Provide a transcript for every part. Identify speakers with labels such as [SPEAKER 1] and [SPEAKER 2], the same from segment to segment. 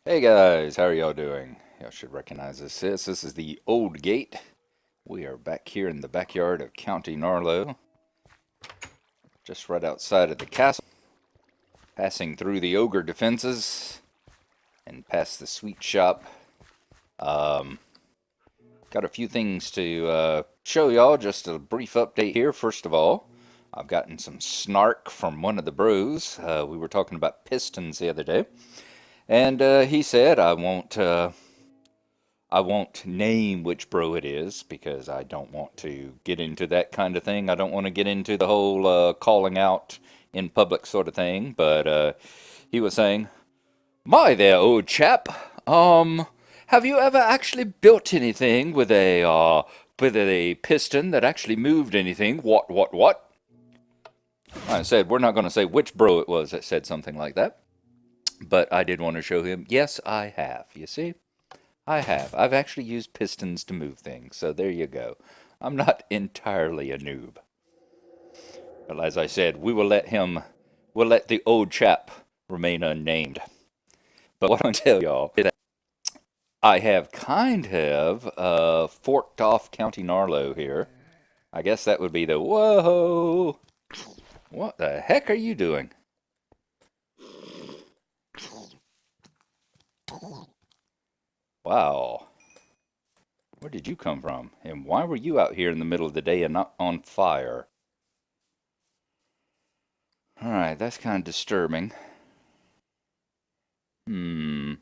[SPEAKER 1] Hey guys, how are y'all doing? Y'all should recognize this. This is the old gate. We are back here in the backyard of County Gnarlo, just right outside of the castle, passing through the ogre defenses and past the sweet shop. Um, got a few things to show y'all. Just a brief update here. First of all, I've gotten some snark from one of the bros. We were talking about pistons the other day, and he said I won't name which bro it is because I don't want to get into that kind of thing. I don't want to get into the whole calling out in public sort of thing. But he was saying, "My there, old chap. Have you ever actually built anything with a piston that actually moved anything? What?" I said, "We're not going to say which bro it was that said something like that." But I did want to show him. Yes, I have. You see? I have. I've actually used pistons to move things, so there you go. I'm not entirely a noob. But as I said, we'll let the old chap remain unnamed. But what I'm tell y'all is that I have kind of forked off County Gnarlo here. I guess that would be the whoa. What the heck are you doing? Wow. Where did you come from? And why were you out here in the middle of the day and not on fire? Alright, that's kind of disturbing. Hmm.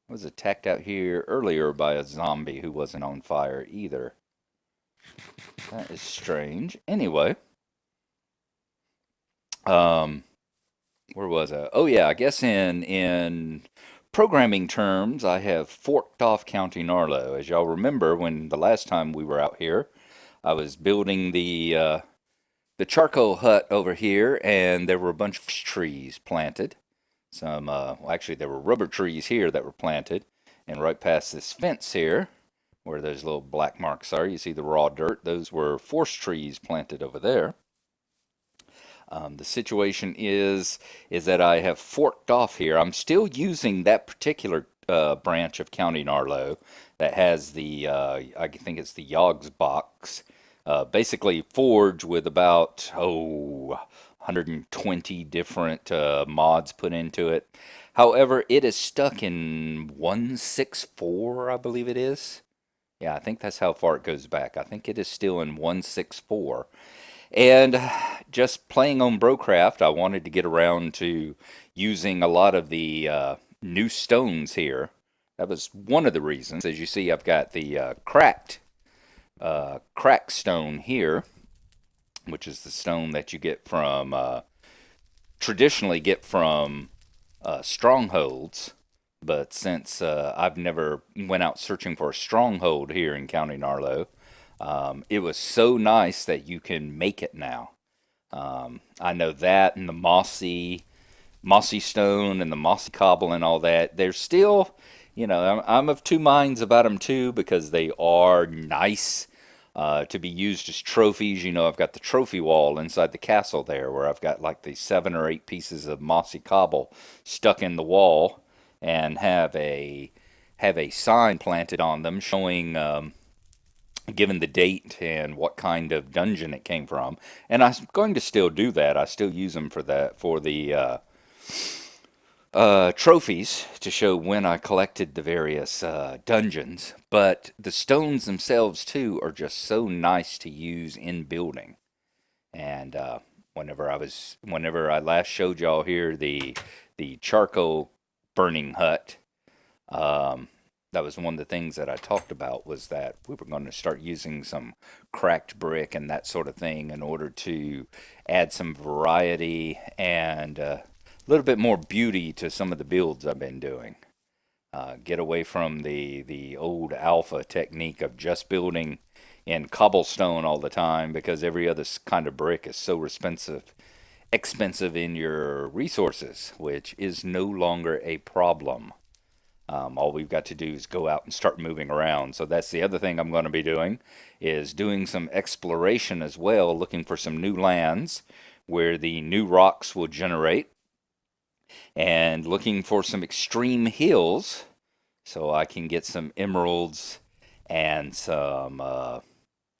[SPEAKER 1] I was attacked out here earlier by a zombie who wasn't on fire either. That is strange. Anyway, um, where was I? Oh yeah, I guess in programming terms, I have forked off County Gnarlo. As y'all remember, when the last time we were out here, I was building the charcoal hut over here, and there were a bunch of trees planted. Well, actually, there were rubber trees here that were planted, and right past this fence here, where those little black marks are, you see the raw dirt. Those were forest trees planted over there. The situation is that I have forked off here. I'm still using that particular branch of County Gnarlo that has I think it's the Yogg's box, basically forged with about 120 different mods put into it. However, it is stuck in 164, I believe it is. Yeah, I think that's how far it goes back. I think it is still in 164. And just playing on Brocraft, I wanted to get around to using a lot of the new stones here. That was one of the reasons. As you see, I've got the crack stone here, which is the stone that you get from traditionally get from strongholds. But since I've never went out searching for a stronghold here in County Gnarlo, it was so nice that you can make it now. I know that and the mossy stone and the mossy cobble and all that. They're still, I'm of two minds about them too because they are nice to be used as trophies. I've got the trophy wall inside the castle there where I've got like the 7 or 8 pieces of mossy cobble stuck in the wall and have a sign planted on them showing given the date and what kind of dungeon it came from. And I'm going to still do that. I still use them for that for the trophies to show when I collected the various dungeons. But the stones themselves too are just so nice to use in building. And whenever I last showed y'all here the charcoal burning hut, um, that was one of the things that I talked about was that we were going to start using some cracked brick and that sort of thing in order to add some variety and a little bit more beauty to some of the builds I've been doing. Get away from the old alpha technique of just building in cobblestone all the time because every other kind of brick is so expensive in your resources, which is no longer a problem. All we've got to do is go out and start moving around. So that's the other thing I'm going to be doing is doing some exploration as well, looking for some new lands where the new rocks will generate. and looking for some extreme hills so I can get some emeralds and some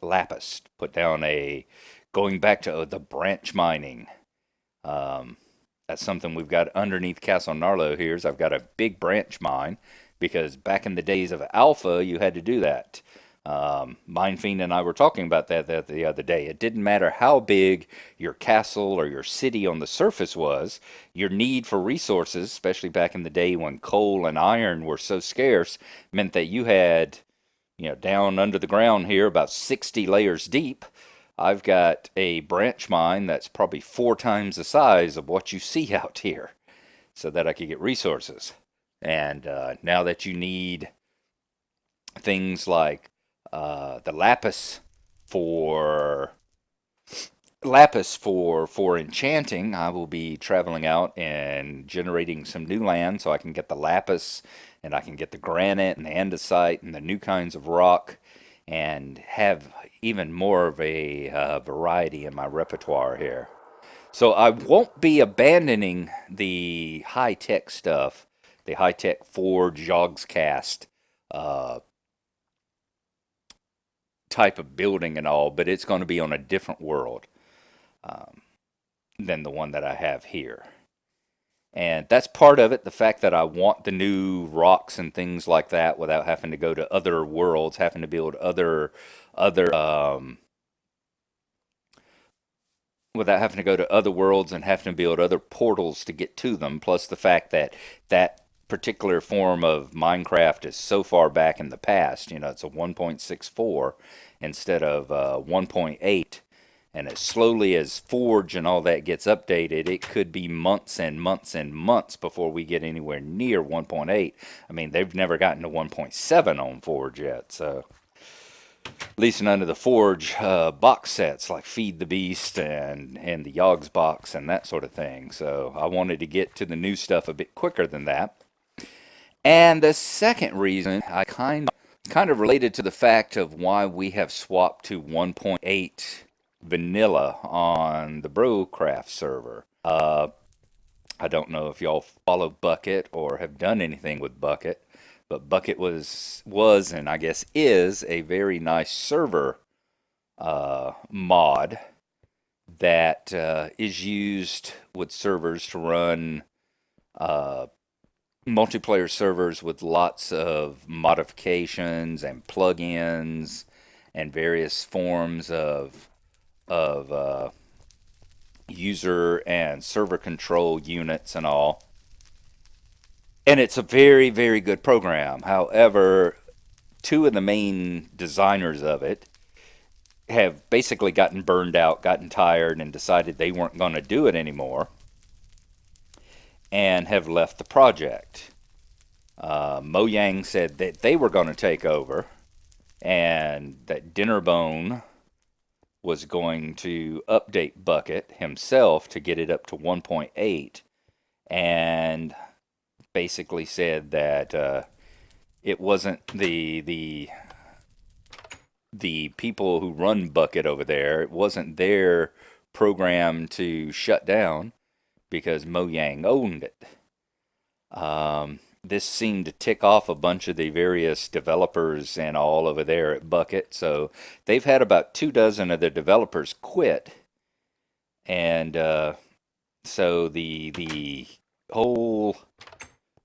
[SPEAKER 1] lapis. Put down going back to the branch mining. Um, that's something we've got underneath Castle Gnarlo here. Is I've got a big branch mine because back in the days of Alpha, you had to do that. Fiend and I were talking about that the other day. It didn't matter how big your castle or your city on the surface was, your need for resources, especially back in the day when coal and iron were so scarce, meant that you had, down under the ground here, about 60 layers deep. I've got a branch mine that's probably 4 times the size of what you see out here so that I could get resources. And now that you need things like the for lapis for enchanting, I will be traveling out and generating some new land so I can get the lapis and I can get the granite and the andesite and the new kinds of rock and have even more of a variety in my repertoire here. So I won't be abandoning the high-tech stuff, the high-tech forge, yogscast uh, type of building and all, but it's going to be on a different world um, than the one that I have here. And that's part of it, the fact that I want the new rocks and things like that without having to go to other worlds, having to build other without having to go to other worlds and having to build other portals to get to them. Plus the fact that that particular form of Minecraft is so far back in the past. It's a 1.64 instead of 1.8. And as slowly as Forge and all that gets updated, it could be months and months and months before we get anywhere near 1.8. I mean, they've never gotten to 1.7 on Forge yet, so at least none of the Forge box sets like Feed the Beast and the Yogs box and that sort of thing. So I wanted to get to the new stuff a bit quicker than that. And the second reason I kind of related to the fact of why we have swapped to 1.8 vanilla on the Brocraft server. I don't know if y'all follow Bucket or have done anything with Bucket, but Bucket was and I guess is a very nice server mod that is used with servers to run multiplayer servers with lots of modifications and plugins and various forms of user and server control units and all. And it's a very, very good program. However, 2 of the main designers of it have basically gotten burned out, gotten tired, and decided they weren't going to do it anymore and have left the project. Mojang said that they were going to take over and that Dinnerbone was going to update Bucket himself to get it up to 1.8 and basically said that it wasn't the people who run Bucket over there, it wasn't their program to shut down because Mojang owned it. This seemed to tick off a bunch of the various developers and all over there at Bucket. So they've had about 24 of their developers quit. And so the whole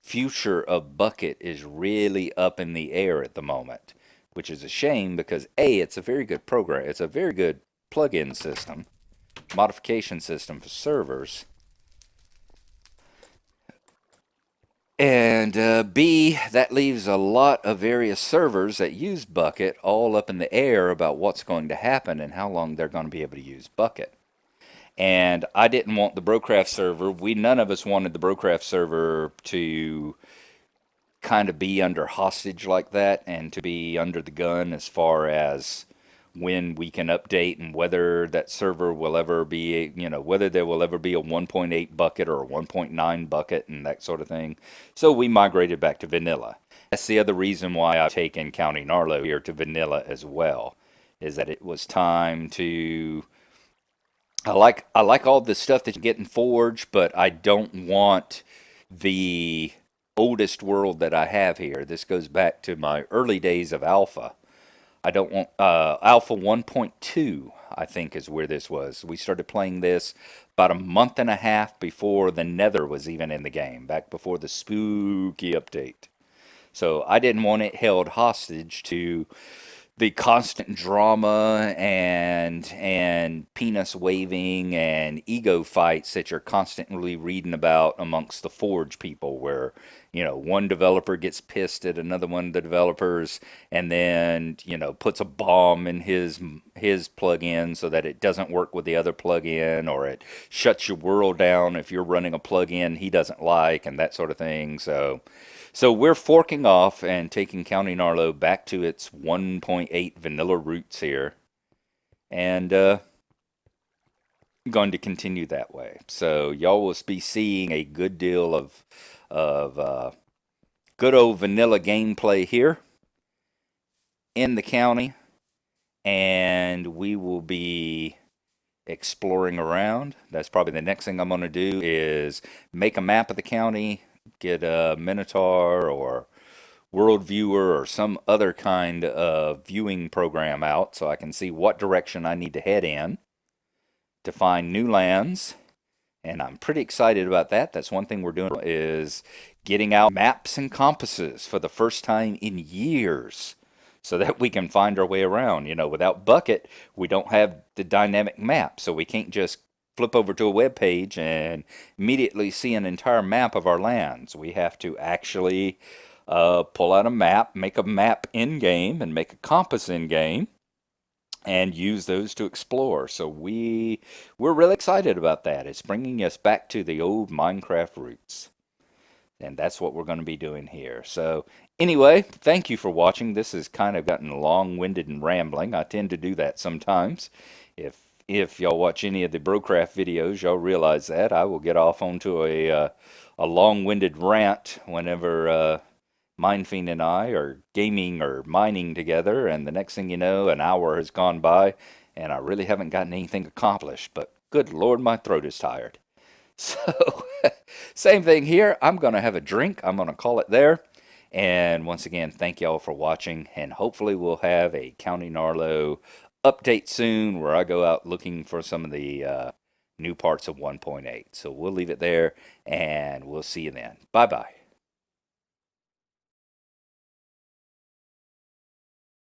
[SPEAKER 1] future of Bucket is really up in the air at the moment, which is a shame because it's a very good program. It's a very good plug-in system, modification system for servers. And B, that leaves a lot of various servers that use Bucket all up in the air about what's going to happen and how long they're going to be able to use Bucket. And I didn't want the Brocraft server. None of us wanted the Brocraft server to kind of be under hostage like that and to be under the gun as far as when we can update and whether that server will ever be, whether there will ever be a 1.8 bucket or a 1.9 bucket and that sort of thing. So we migrated back to vanilla. That's the other reason why I've taken County Gnarlo here to vanilla as well, is that it was time to I like all the stuff that you get in Forge, but I don't want the oldest world that I have here. This goes back to my early days of Alpha. I don't want Alpha 1.2, I think is where this was. We started playing this about a month and a half before the Nether was even in the game, back before the spooky update. So I didn't want it held hostage to the constant drama and penis waving and ego fights that you're constantly reading about amongst the Forge people, where one developer gets pissed at another one of the developers, and then puts a bomb in his plugin so that it doesn't work with the other plugin, or it shuts your world down if you're running a plugin he doesn't like, and that sort of thing. So we're forking off and taking County Gnarlo back to its 1.8 vanilla roots here, and going to continue that way. So y'all will be seeing a good deal of good old vanilla gameplay here in the county, and we will be exploring around. That's probably the next thing I'm going to do, is make a map of the county, get a Minotaur or World Viewer or some other kind of viewing program out so I can see what direction I need to head in to find new lands. And I'm pretty excited about that. That's one thing we're doing, is getting out maps and compasses for the first time in years so that we can find our way around. Without Bucket, we don't have the dynamic map, so we can't just flip over to a web page and immediately see an entire map of our lands. We have to actually pull out a map, make a map in game, and make a compass in game, and use those to explore. So we're really excited about that. It's bringing us back to the old Minecraft roots, and that's what we're going to be doing here. So anyway, thank you for watching. This has kind of gotten long-winded and rambling. I tend to do that sometimes. If y'all watch any of the Brocraft videos, y'all realize that I will get off onto a long-winded rant whenever Mindfiend and I are gaming or mining together, and the next thing you know, an hour has gone by, and I really haven't gotten anything accomplished. But good Lord, my throat is tired. So, same thing here. I'm going to have a drink. I'm going to call it there. And once again, thank y'all for watching, and hopefully we'll have a County Gnarlo update soon where I go out looking for some of the new parts of 1.8. So we'll leave it there, and we'll see you then. Bye-bye.